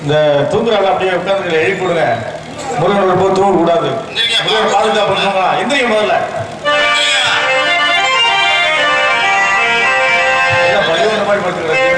இந்த தூங்குறாள் அப்படியே உட்கார்ந்து எழுப்பி விடுங்க. முருகனோட போய் தூங்க கூடாது. பாதுகாப்பு பண்ணுவாங்களா? எந்திரிங்க முதல்ல. பரிவான மாதிரி படுத்துக்கிறாங்க.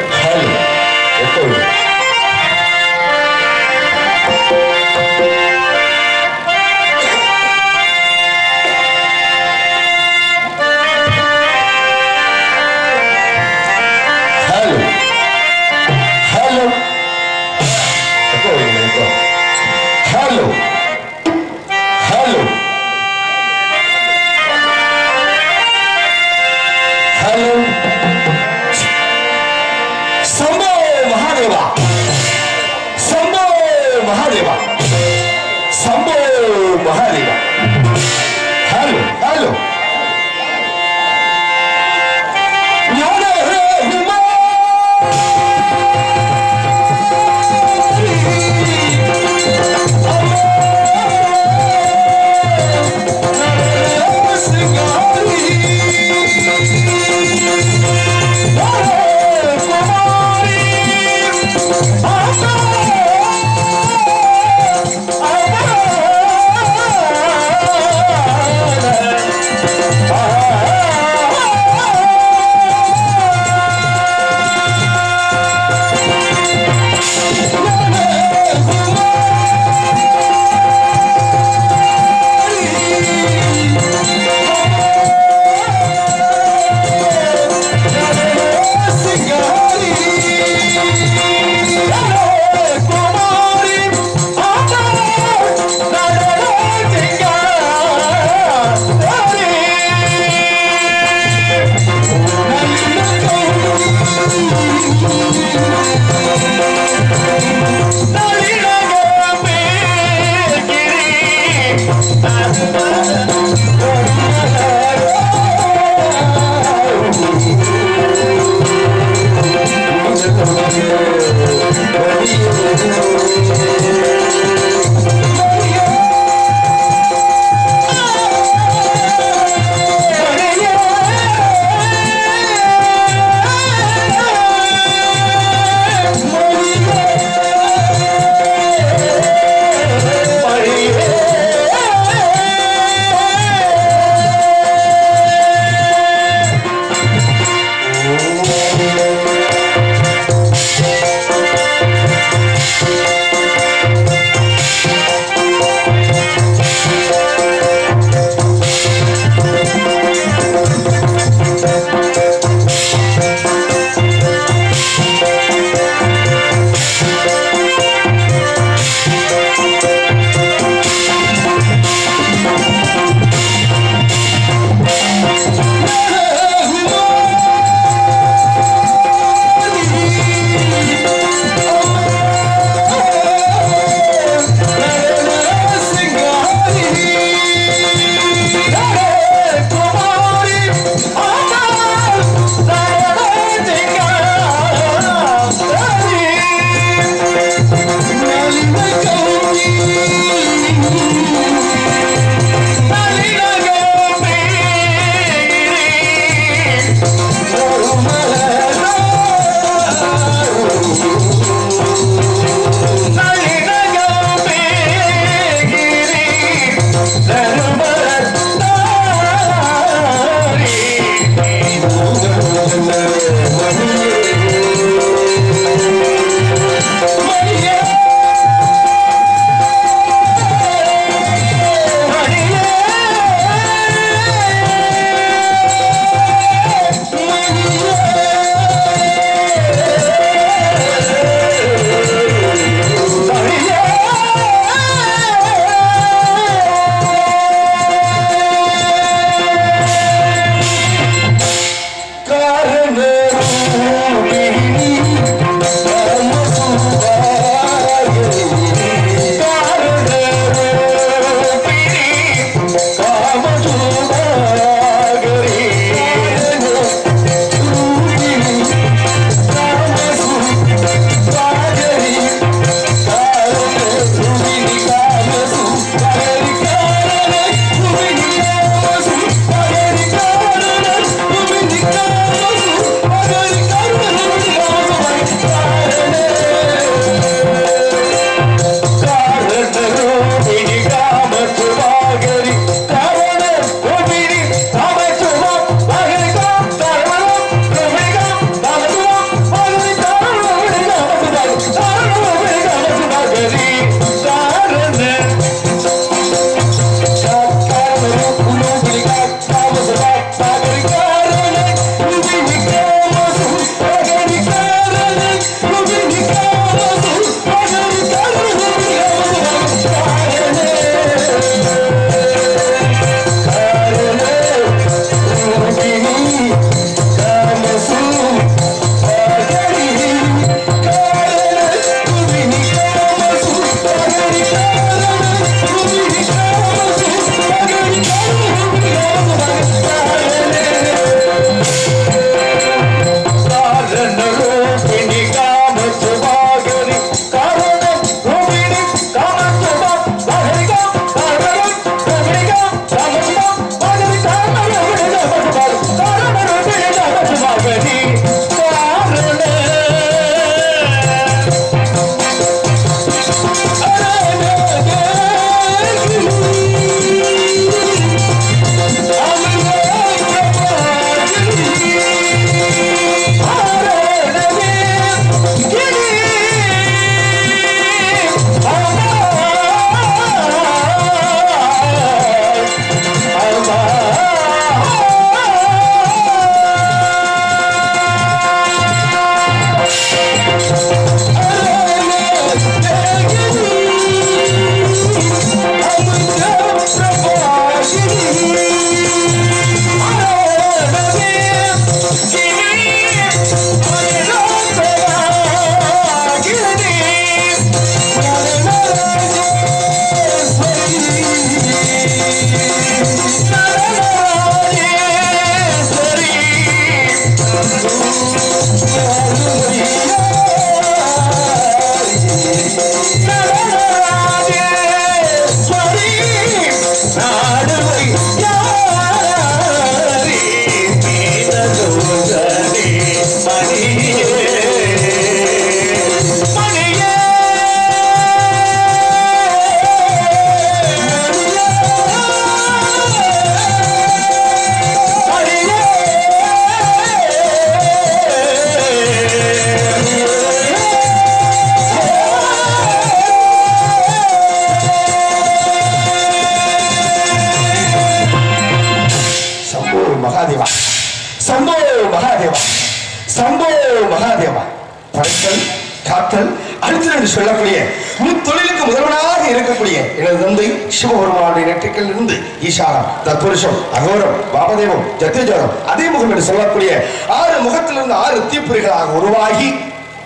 படைத்தல், காத்தல், அழுத்தல் என்று சொல்லக்கூடிய முத்தொழிலுக்கு முதல்வனாக இருக்கக்கூடிய எனது தந்தை சிவபெருமானுடைய நெற்றிக்கல் இருந்து ஈசானம், தத்புருஷம், அகோரம், பாபதேவம், ஜத்தியஜோரம், அதே முகம் என்று சொல்லக்கூடிய 6 முகத்திலிருந்து 6 தீப்புரிகளாக உருவாகி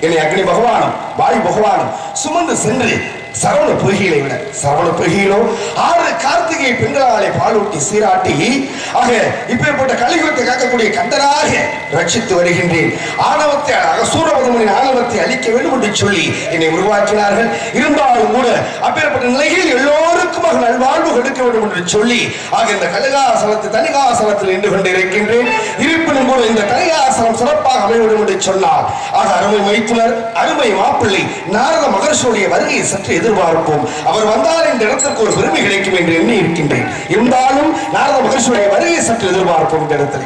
என்னை அக்னி பகவானும் வாயு பகவானும் சுமந்து சென்று சரவண பொய்கையிலை விட சரவண பொய்கையிலோ 6 கார்த்திகை பெண்களாலே பாலூட்டி சீராட்டி ஆக இப்பேற்பட்ட கலியுகத்தை காக்கக்கூடிய கந்தராக ரட்சித்து வருகின்றேன். ஆணவத்தை சூரபதமனின் ஆணவத்தை அழிக்க வேண்டும் என்று சொல்லி என்னை உருவாக்கினார்கள். இருந்தாலும் கூட அப்பேற்பட்ட நிலையில் எல்லோருக்குமாக நல்வாழ்வு கொடுக்க வேண்டும் என்று சொல்லி ஆக இந்த கலிகாசனத்து தனிகாசனத்தில் நின்று கொண்டிருக்கின்றேன். இருப்பினும் கூட இந்த தனிகாசனம் சிறப்பாக அமைய வேண்டும் என்று சொன்னார். ஆக அருமை மைத்துனர், அருமை மாப்பிள்ளை நாரத மகர்ஷியுடைய வருகையை சற்று எதிர்பார்ப்போம். அவர் வந்தால் இந்த இடத்திற்கு ஒரு பெருமை கிடைக்கும் என்று எண்ணி இருக்கின்றேன். இருந்தாலும் நாரத மகர்ஷியுடைய வருகையை சற்று எதிர்பார்ப்போம். இந்த இடத்துல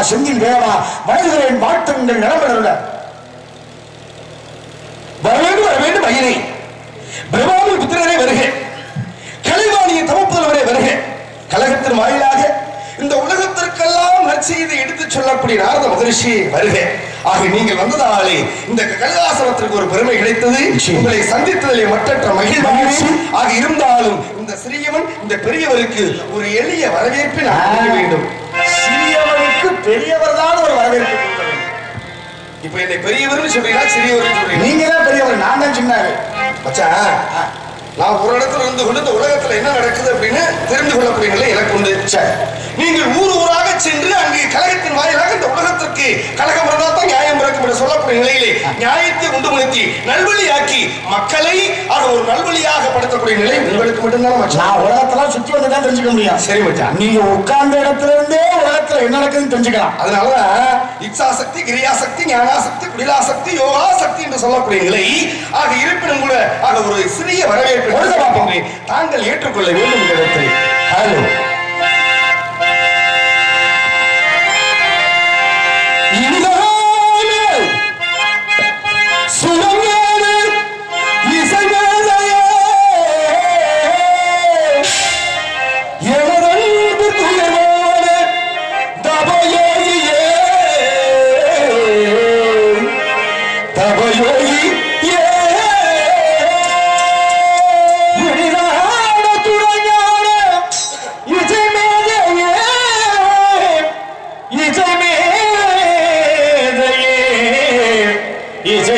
செந்தில் வேவா வயதுகளின் வாழ்த்தங்கள் நலமலருட வரவேண்டும் ஐயனே, பிரம்மாவின் புத்திரரே வருக, கலைவாணியை தமப்புதல்வரே வருக. கழகத்தின் வாயிலாக இந்த உலகத்திற்கெல்லாம் நற்செய்தி எடுத்துச் சொல்லக்கூடிய நாரத மகரிஷி வருக. ஆக நீங்கள் வந்ததாலே இந்த கலிகாசனத்திற்கு ஒரு பெருமை கிடைத்தது. உங்களை சந்தித்ததிலே மற்றற்ற மகிழ்ச்சி. ஆக இருந்தாலும் இந்த சிறியவன் இந்த பெரியவருக்கு ஒரு எளிய வரவேற்பை நான் வேண்டும். சிறியவனுக்கு பெரியவர் தான் ஒரு வரவேற்பு கொடுக்க வேண்டும். இப்ப என்னை பெரியவர் சொல்றீங்களா சிறியவர் சொல்றீங்க? நீங்க தான் பெரியவர், நான் தான் சின்னவர். மச்சான், நான் ஒரு இடத்துல இருந்து கொண்டு இந்த உலகத்துல என்ன நடக்குது அப்படின்னு தெரிந்து கொள்ளக்கூடிய நிலை எனக்கு உண்டு. நீங்கள் ஊர் ஊராக சென்று அங்கு கழகத்தின் வாயிலாக இந்த உலகத்திற்கு கழகம் தான் நியாயம் பிறக்கும் என்று சொல்லக்கூடிய நிலையிலே நியாயத்தை உண்டு முயற்சி நல்வழியாக்கி மக்களை ஆக ஒரு நல்வழியாக படுத்தக்கூடிய நிலை உங்களுக்கு மட்டும்தான். நான் உலகத்தெல்லாம் சுற்றி வந்து தான் தெரிஞ்சுக்க முடியும். சரி மச்சான், நீங்க உட்கார்ந்த இடத்துல இருந்தே உலகத்துல என்ன நடக்குதுன்னு தெரிஞ்சுக்கலாம். அதனாலதான் இச்சாசக்தி, கிரியாசக்தி, ஞானாசக்தி, குடிலாசக்தி, யோகாசக்தி என்று சொல்லக்கூடிய நிலை ஆக இருப்பினும் கூட ஆக ஒரு சிறிய வரவேற்பு தாங்கள் ஏற்றுக்கொள்ள வேண்டும் இந்த இடத்தை. ஹலோ, He's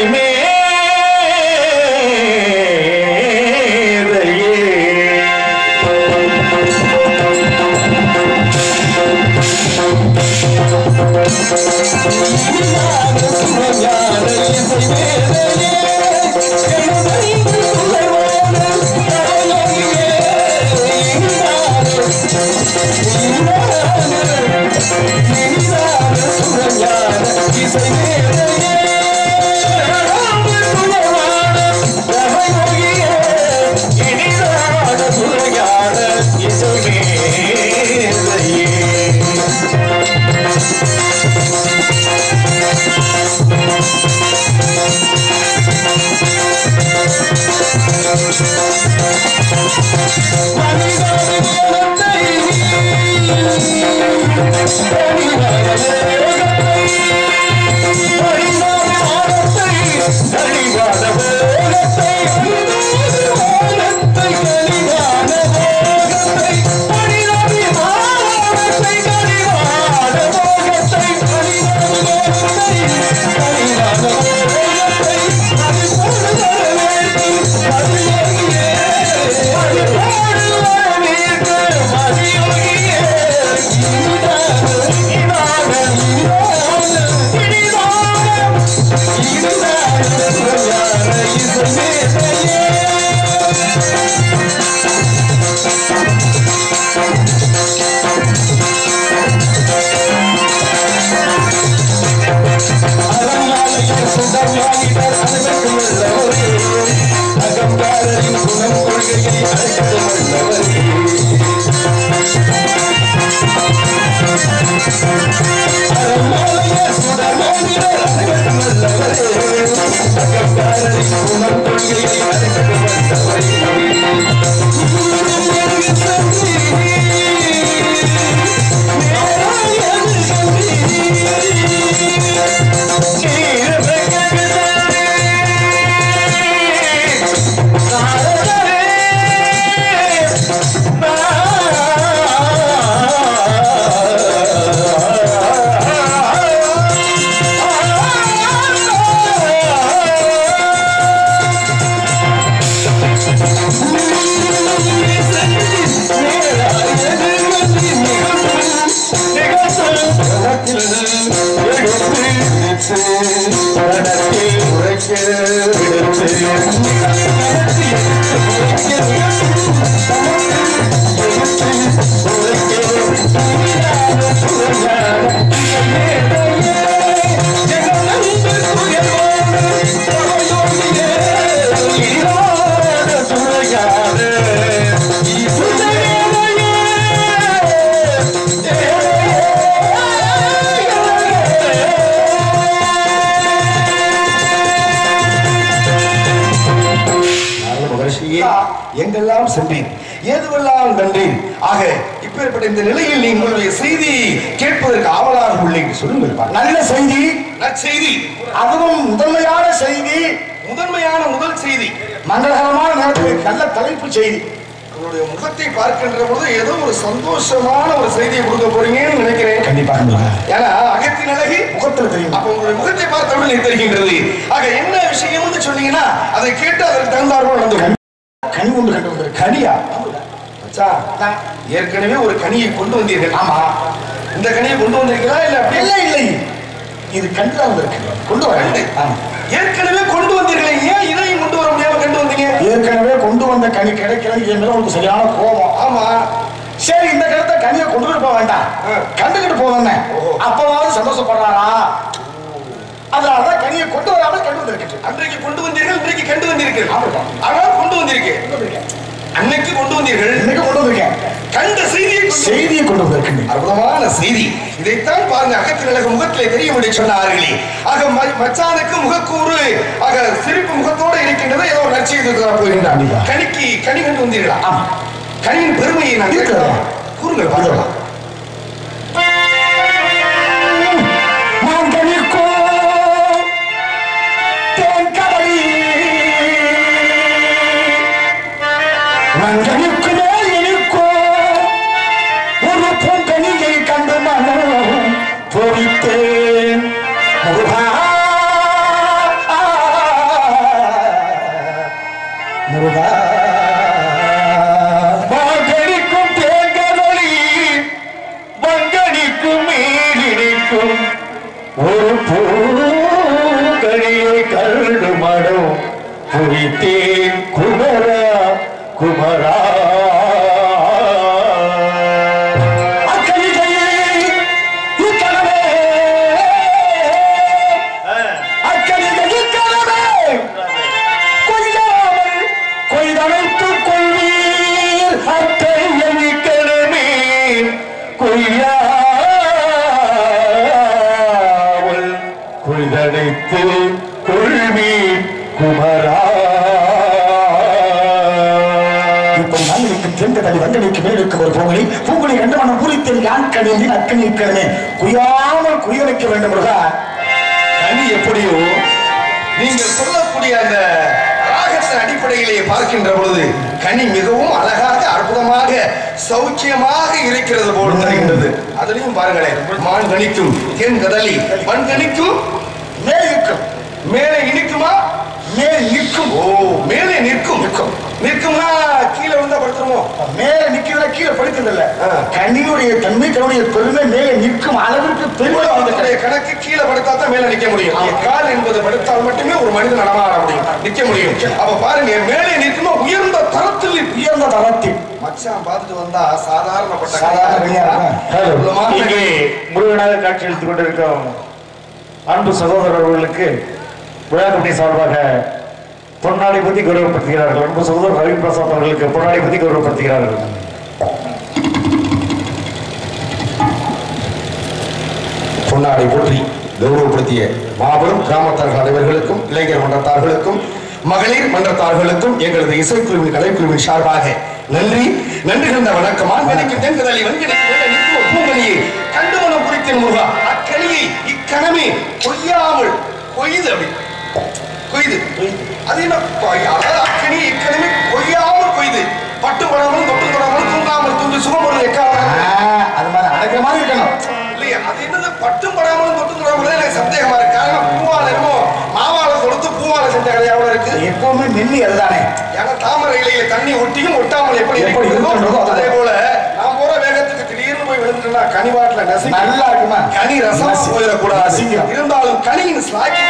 எங்கெல்லாம் சென்றேன், ஏதுவெல்லாம் கண்டேன். ஆக இப்பேற்பட்ட இந்த நிலையில் நீங்களுடைய செய்தி கேட்பதற்கு ஆவலாக உள்ளேன். சொல்லுங்கள். நல்ல செய்தி, நற்செய்தி, அதுவும் முதன்மையான செய்தி, முதன்மையான முதல் செய்தி, மங்களகரமான நேரத்தில் நல்ல தலைப்பு செய்தி. உங்களுடைய முகத்தை பார்க்கின்ற பொழுது ஏதோ ஒரு சந்தோஷமான ஒரு செய்தியை கொடுக்க போறீங்கன்னு நினைக்கிறேன். கண்டிப்பாக. ஏன்னா அகத்தின் அழகு முகத்தில் தெரியும். அப்ப உங்களுடைய முகத்தை பார்த்தவுடன் தெரிகின்றது. ஆக என்ன விஷயம்னு சொன்னீங்கன்னா அதை கேட்டு அதற்கு தகுந்தார்கள் நடந்து கனி கொண்டு கண்டு வந்தார். கனியா? ஏற்கனவே ஒரு கனியை கொண்டு வந்தீர்கள். ஆமா, இந்த கனியை கொண்டு வந்திருக்கிறா இல்ல? அப்படி இல்லை, இல்லை, இது கண்டுதான் வந்திருக்கு. கொண்டு வர ஏற்கனவே கொண்டு வந்தீர்களே, ஏன் இதையும் கொண்டு வர முடியாம கண்டு வந்தீங்க? ஏற்கனவே கொண்டு வந்த கனி கிடைக்கிறது என் மேல உங்களுக்கு சரியான கோபம். ஆமா, சரி, இந்த கருத்தை கனியை கொண்டுகிட்டு போக வேண்டாம், கண்டுகிட்டு போவேன். அப்பவாவது சந்தோஷப்படுறாரா? அதனாலதான் கனியை கொண்டு வராமல் கண்டு வந்திருக்கு. அன்றைக்கு கொண்டு வந்தீர்கள், இன்றைக்கு கண்டு வந்தீர்கள். ஆனால் கொண்டு வந்திருக்கேன். அன்னைக்கு கொண்டு வந்தீர்கள், இன்னைக்கு கொண்டு வந்திருக்கேன். கண்ட செய்தியை கொண்டு வந்திருக்கேன். அற்புதமான செய்தி. இதைத்தான் பாருங்க, அகத்தின் அழகு முகத்திலே தெரியும்படி சொன்னார்களே. ஆக மச்சானுக்கு முகக்கூறு ஆக சிரிப்பு முகத்தோடு இருக்கின்றதை ஏதோ ஒரு நற்செய்தி போகின்றான். கனிக்கு கனி கண்டு வந்தீர்களா? ஆமா, கனியின் பெருமையை நான் கூறுங்கள், பார்க்கலாம். மங்கனுக்கு மேல் இருக்கோ ஒரு பொங்கனியை கண்டு மனம் பொறித்தேன். முருகா முருகா மங்கனிக்கும் தேங்கனொலி மங்கனிக்கும் மேலிருக்கும் ஒரு பூங்கனியை கண்டு மனம் பொறித்தேன். குமரா குமரா கொள்வி குமரா வங்கடிக்கு மேலுக்கு ஒரு பூங்குழி பூங்குழி கண்டு மனம் பூரித்தேன் யான் கணிந்து அக்கணிக்கிறனே குயாமல் குயலைக்க வேண்டும் முருகா. கனி எப்படியோ நீங்கள் சொல்லக்கூடிய அந்த ராகத்தின் அடிப்படையிலே பார்க்கின்ற பொழுது கனி மிகவும் அழகாக அற்புதமாக சௌக்கியமாக இருக்கிறது போல் தெரிகின்றது. அதுலயும் பாருங்களேன், மான் கணிக்கும் தேன் கடலி மண் கணிக்கும் மேலே நிற்கும். மேலே இனிக்குமா? மேலே நிற்கும். ஓ, மேலே நிற்கும். நிற்கும்னா கீழே விழுந்தா படுத்துருவோம். மேலே நிக்கிறத கீழே படுக்கிறது இல்ல. கனியுடைய தன்மை கனுடைய பெருமை மேலே நிற்கும் அளவிற்கு பெருமை கணக்கு கீழே படுத்தா தான் மேலே நிக்க முடியும். கால் என்பது படுத்தால் மட்டுமே ஒரு மனிதன் நடமாட முடியும், நிக்க முடியும். அப்ப பாருங்க, மேலே நிற்குமா உயர்ந்த தரத்தில். உயர்ந்த தரத்தில் மச்சான் பார்த்துட்டு வந்தா சாதாரணப்பட்ட இங்கே முருகனாக காட்சி அளித்துக் கொண்டிருக்கும் அன்பு சகோதரர்களுக்கு விழா கமிட்டி சார்பாக பொன்னாடை பற்றி கௌரவப்படுத்துகிறார்கள். அன்பு சகோதரர் ரவி பிரசாத் அவர்களுக்கு பொன்னாடை பற்றி கௌரவப்படுத்துகிறார்கள். பொன்னாடை போற்றி கௌரவப்படுத்திய மாபெரும் கிராமத்தார்கள் அனைவர்களுக்கும், இளைஞர் மன்றத்தார்களுக்கும், மகளிர் மன்றத்தார்களுக்கும் எங்களது இசைக்குழுவின் கலைக்குழுவின் சார்பாக நன்றி கண்ட வணக்கம். ஆண்களுக்கு தென்கதலி வன்கணிக்கு பூங்கனியை கண்டுமனம் குறித்தேன் முருகா. அக்கனியை இக்கணமே கொய்யாமல் கொய்து அப்படி கொய்து. அது என்ன அக்கனி இக்கணமே கொய்யாமல் கொய்து, பட்டு படாமல் தொட்டு தொடாமல் தூங்காமல் தூங்கி சுகமொழி எக்காலம் அது மாதிரி அடக்கிற மாதிரி இருக்கணும் இல்லையா? அது என்னது பட்டும் படாமலும் தொட்டு தொடாமலும் எனக்கு சந்தேகமா இருக்கு. காரணம் பூவாலமோ மாவால கொடுத்து பூவால செஞ்ச கதையாவோட இருக்கு. எப்பவுமே மென்னி அதுதானே. ஏன்னா தாமரை இலையில தண்ணி ஒட்டியும் ஒட்டாமல் எப்படி இருக்கிறதோ அதே போல நான் போற வேகத்துக்கு திடீர்னு போய் விழுந்துட்டா கனிவாட்டுல நசி நல்லா இருக்குமா? கனி ரசமா போயிடக்கூடாது. இருந்தாலும் கனியின் ஸ்லாக்கி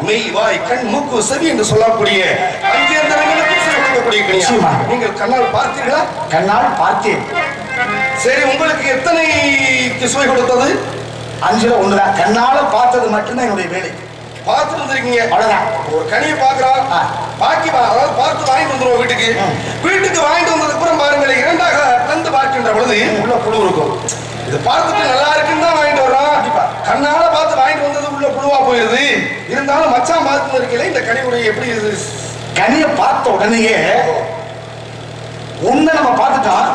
மெய் வாய் கண் மூக்கு செவி என்று சொல்லக்கூடிய நீங்கள் கண்ணால் பார்த்தீர்களா? கண்ணால் பார்த்தேன். சரி, உங்களுக்கு எத்தனை சுவை கொடுத்தது? 5ல 1 தான். கண்ணால பார்த்தது மட்டும்தான் என்னுடைய வேலை. பார்த்து வந்திருக்கீங்க, அவ்வளவுதான். ஒரு கனியை பார்க்கிறோம், பாக்கி அதாவது பார்த்து வாங்கிட்டு வந்துருவோம் வீட்டுக்கு. வீட்டுக்கு வாங்கிட்டு வந்ததுக்கு அப்புறம் பாருங்களேன், இரண்டாக பிளந்து பார்க்கின்ற பொழுது உள்ள புழு இருக்கும். இது பார்த்துட்டு நல்லா இருக்குன்னு தான் வாங்கிட்டு வரோம். கண்ணால பார்த்து வாங்கிட்டு வந்தது உள்ள புழுவா போயிருது. இருந்தாலும் மச்சான் பார்த்து இருக்கல, இந்த கனியுடைய எப்படி இது? கனியை பார்த்த உடனேயே ஒண்ணு நம்ம பார்த்துட்டோம்.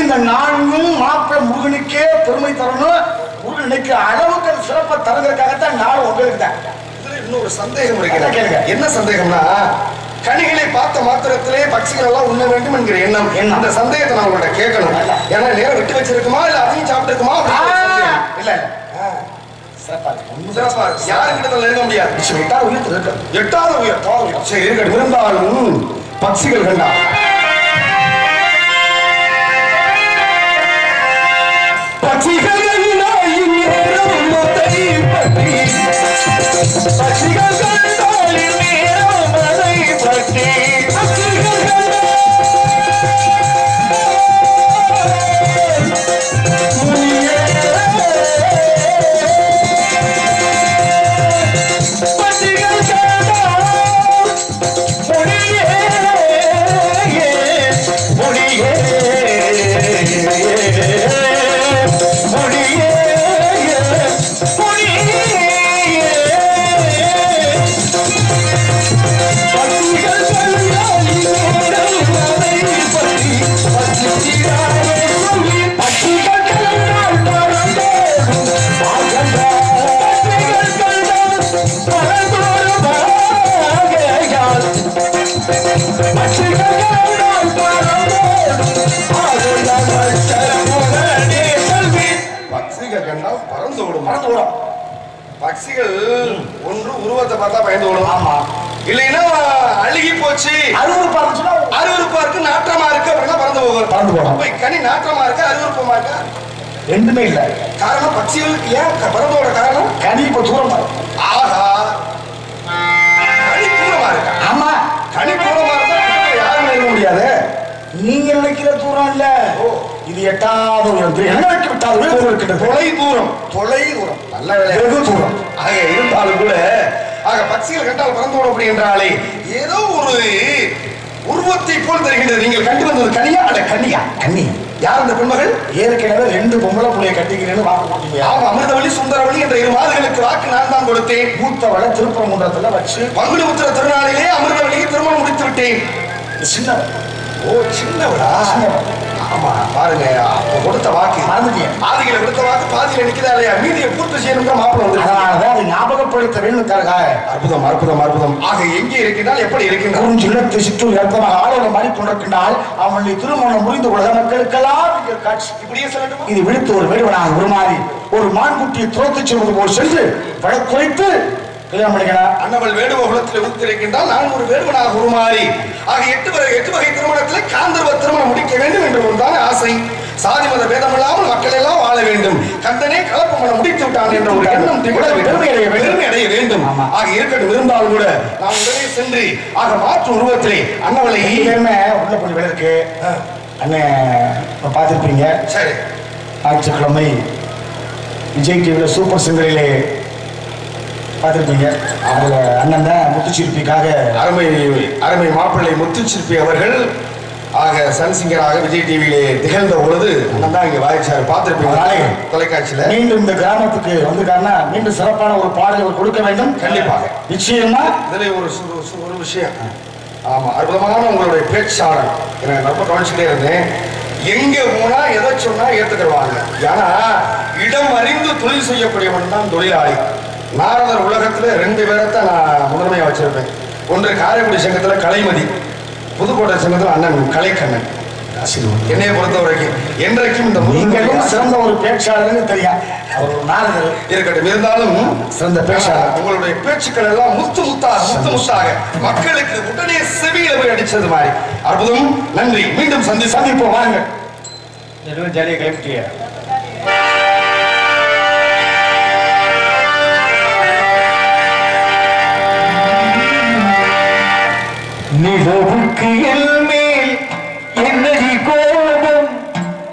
இந்த 4 மாப்பிள்ளை முருகனுக்கே பெருமை தரணும், முருகன் நினைக்கிற அளவுக்கு சிறப்பை தருவதற்காகத்தான் 4 உங்களுக்கு தான். இதுல இன்னொரு சந்தேகம் இருக்கிறது. என்ன சந்தேகம்னா, கனிகளை பார்த்த மாத்திரத்திலே பட்சிகள் எல்லாம் உண்ண வேண்டும் என்கிற எண்ணம். அந்த சந்தேகத்தை நான் உங்கள்ட்ட கேட்கணும். ஏன்னா நேரம் விட்டு வச்சிருக்குமா இல்ல அதையும் சாப்பிட்டுருக்குமா? இல்ல யாருக்கிட்ட நெருங்க முடியாது. 8வது உயர். சரி, இருக்கட்டும். இருந்தாலும் பட்சிகள் கண்டா பட்சிகள் பக்சிகள் கண்டால் பறந்து ஓடும். பறந்து ஓடும். பக்சிகள் ஒன்று உருவத்தை பார்த்தா பயந்து ஓடும். ஆமா. இல்லைன்னா அழுகி போச்சு, அருவருப்பா இருந்துச்சுன்னா அருவருப்பா இருக்கு, நாற்றமா இருக்கு அப்படின்னா பறந்து போகும். பறந்து போகும். அப்ப கனி நாற்றமா இருக்கா அருவருப்பமா இருக்கா? ரெண்டுமே இல்ல. காரணம் பக்சிகளுக்கு ஏன் பறந்தோட காரணம் கனி இப்ப தூரமா இருக்கு. ஆஹா, கனி தூரமா இருக்கா? ஆமா. கனி தூரமா இருந்தா யாரும் எழுத முடியாது. நீங்க நினைக்கிற தூரம் இல்ல. இது எட்டாவது உயரம். எனக்கு விட்டாது தூரம் இருக்கின்றது. தொலை தூரம். தொலை தூரம். நல்ல வேலை. வெகு தூரம். ஆக இருந்தாலும் கூட பக்சிகள் கண்டால் பறந்தோட அப்படி என்றாலே ஏதோ ஒரு உருவத்தை போல் தெரிகின்றது. நீங்கள் கண்டு வந்தது கனியா அல்ல கன்னியா? கன்னி. யார் அந்த பெண்மகள்? ஏற்கனவே 2 பொம்பளை புள்ளைய கட்டிக்கிறேன்னு வாக்கு போட்டீங்க. ஆமா, அமிர்தவள்ளி சுந்தரவள்ளி என்ற 2 மாதங்களுக்கு வாக்கு நான் தான் கொடுத்தேன். மூத்தவளை திருப்பரங்குன்றத்துல வச்சு பங்குனி உத்திர திருநாளிலே அமிர்தவள்ளியை திருமணம் முடித்து விட்டேன். சின்னவள். ஓ, சின்னவளா? சின்னவள். ஆமா, பாருங்க, அப்ப கொடுத்த வாக்கு மறந்துட்டீங்க. ஆதிகளை கொடுத்த வாக்கு பாதியில நிக்கிறா இல்லையா? மீதியை பூர்த்தி செய்யணுங்கிற மாப்பிள்ள வந்து அதனாலதான் அதை ஞாபகப்படுத்த வேணுக்காக. அற்புதம் அற்புதம் அற்புதம். ஆக எங்கே இருக்கின்றால் எப்படி இருக்கின்றால் சின்னத்தை சுற்று ஏற்பமாக ஆளோட மாதிரி கொண்டிருக்கின்றால் அவனுடைய திருமணம் முடிந்த உலக மக்களுக்கெல்லாம் இங்கே காட்சி. இப்படியே சொல்லணும். இது விடுத்து ஒரு வேடுவனாக உருமாறி ஒரு மான்குட்டியை துரத்துச் செல்வது போல் சென்று வழக்குரைத்து கல்யாணம் பண்ணிக்கணும். அண்ணவள் வேடுவ குலத்தில் உத்திருக்கின்றால் நான் ஒரு வேடுவனாக உருமாறி ஆக 8 வகை திருமணத்தில் காந்தர்வ திருமணம் முடிக்க வேண்டும் என்று ஒன்றான ஆசை. சாதி மத பேதம் இல்லாமல் மக்கள் எல்லாம் வாழ வேண்டும். கந்தனே கலப்பு மனம் முடித்து விட்டான் என்ற ஒரு எண்ணம் பெருமை அடைய வேண்டும். ஆக இருக்கட்டும், இருந்தாலும் கூட நான் உடனே சென்று ஆக மாற்று உருவத்திலே அண்ணவளை உள்ள கொஞ்சம் வேலை இருக்கு. அண்ணன் பார்த்திருப்பீங்க. சரி, ஞாயிற்றுக்கிழமை விஜய் டிவியில சூப்பர் சிங்கரிலே பார்த்திருப்பீங்க. அதுல அண்ணன் தான் முத்துச்சிற்பிக்காக அருமை அருமை மாப்பிள்ளை முத்துச்சிற்பி அவர்கள் ஆக சன்சிங்கராக விஜய் டிவியிலே திகழ்ந்த பொழுது அண்ணன் தான் இங்க வாய்ச்சார். பார்த்திருப்பீங்க தொலைக்காட்சியில. மீண்டும் இந்த கிராமத்துக்கு வந்துட்டாருன்னா மீண்டும் சிறப்பான ஒரு பாடல் அவர் கொடுக்க வேண்டும். கண்டிப்பாக, நிச்சயமா. இதுல ஒரு விஷயம். ஆமா, அற்புதமான உங்களுடைய பேச்சாளர். எனக்கு ரொம்ப கவனிச்சுட்டே இருந்தேன். எங்க போனா எதை சொன்னா ஏத்துக்கிடுவாங்க. ஏன்னா இடம் அறிந்து தொழில் செய்யக்கூடியவன் தான் தொழிலாளி. நாரதர் உலகத்துல 2 பேரைத்தான் நான் முதன்மையா வச்சிருப்பேன். ஒன்று காரைக்குடி சங்கத்துல கலைமதி, புதுக்கோட்டை சங்கத்துல அண்ணன் கலைக்கண்ணன். என்னைய பொறுத்த வரைக்கும் என்றைக்கும் இந்த நீங்களும் சிறந்த ஒரு பேச்சாளர்னு தெரியும். அவர் ஒரு நாரதர் இருக்கட்டும், இருந்தாலும் சிறந்த பேச்சாளர். உங்களுடைய பேச்சுக்கள் எல்லாம் முத்து முத்தாக மக்களுக்கு உடனே செவியில போய் அடிச்சது மாதிரி அற்புதம். நன்றி, மீண்டும் சந்திப்போம். வாங்க, ஜாலியாக கிளம்பிட்டிய. நிலவுக்கு மேல் என்னடி கோபம்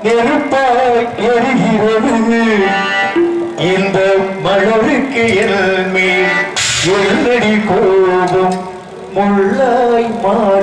நெருப்பாய் எரிகிறது, இந்த மலருக்கு மேல் என்னடி கோபம் முள்ளாய் மாறி